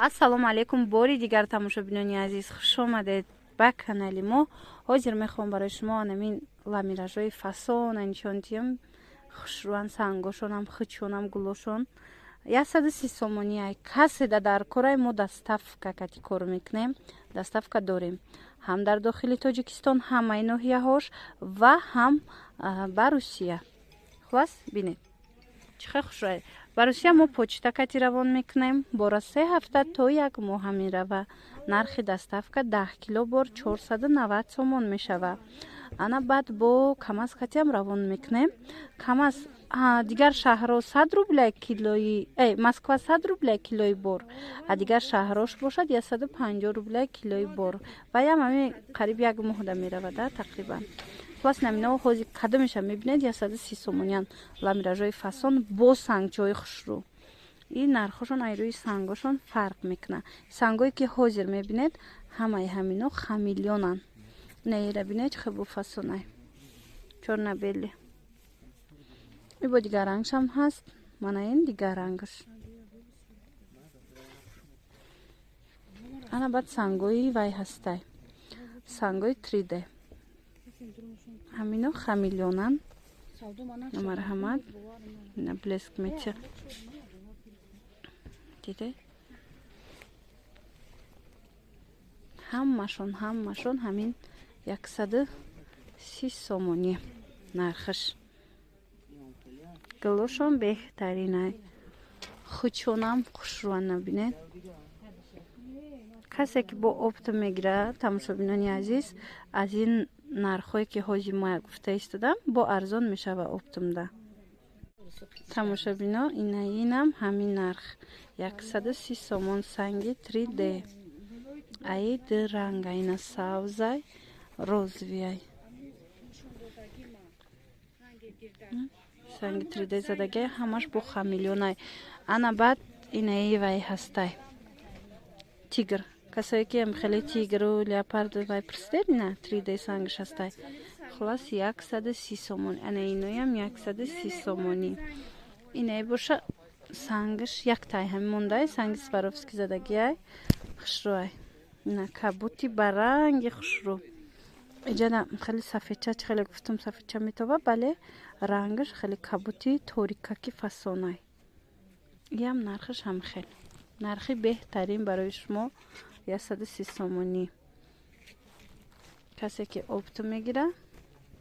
ассалому алейкум. Бори дигар тамошобинони азиз, хуш омадед ба канали мо. ҳозир мехоҳам барои шумо анамин ламиражҳои фасона нишон диҳам. хушрӯан сангошонам, хичонам, гулошон 130 сомонияй. Каседа дар кораи мо доставка кати кор мекунем. Доставка дорем ҳам дар дохили Тоҷикистон, ҳамаи ноҳияҳош ва ҳам ба Русия. Хулас бинед чихе хушрӯяд. Ба Русия мо почта кати равон мекунем. Бора 3 ҳафта то 1 моҳ мерава. Нархи доставка 10 кило бор 490 сомон мешава. ана баъд бо камаз катиам равон мекунем. Камаз дигар шаҳрҳо 100 рубля килои Москва 100 рубля килои бор, а дигар шаҳрҳош бошад 150 рубля килои бор. Ваям ҳамин қариб 1 моҳда мерава да тақрибан. Хулас намино ҳозир кадомеша мебинед 130 сомониян ламиражҳои фасон бо сангчои хушрӯ. И нархошон айрӯи сангошон фарқ мекуна. Сангое ки ҳозир мебинед ҳамаи ҳамино хамилёнан. Нера бинед чӣ бо фасонай чорнабели. И бо дигар рангшам ҳаст. Мана ин дигар рангаш. ана баъд сангои вай ҳастай. Сангои 3D. ҳамино хамилёнан. Марҳамат. На блеск меча. Диде? Ҳаммашон ҳамин 130 сомони нархаш. Гулошон беҳтаринай. Хучонам хушрӯан набинед. касе ки бо опта мегира тамошобинони азиз, аз ин нархҳое ки ҳозир мо гуфта истодам бо арзон мешава оптумда. Тамошобино инам ҳамин нарх 130 сомон санги 3D. ай ди ранга ина савзай розовияй. санги 3D задагай ҳамаш бо хамилёнай. ана баъд инаи вай ҳастай. Тигр. Касое ки хеле тигру леопарду вай пирсидед, ина 3D сангаш ҳастай. Хулас 130 сомон. ана иноям 130 сомони. Инае боша сангаш яктай ҳам мондай, санги Сваровски задагиай. хушрӯай. ина кабути баранги хушрӯ. иҷана хеле сафедча, хеле гуфтум сафедча метова, бале рангаш хеле кабути торикаки фасонай. иям нархаш ҳам хел. нархи беҳтарин барои шумо 130 сомонӣ. касе ки опту мегира,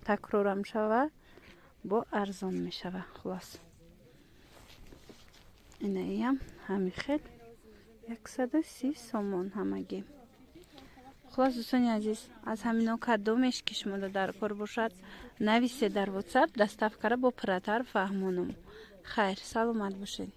такрорам шава, бо арзон мешава. хулас. инаиам ҳами хел 130 сомон ҳамагӣ. хулас дӯстони азиз, аз ҳамино кадомеш ки шумода дар кор бошад, нависед дар WhatsApp, доставкара бо пиратар фаҳмонам. хайр, саломат бошед.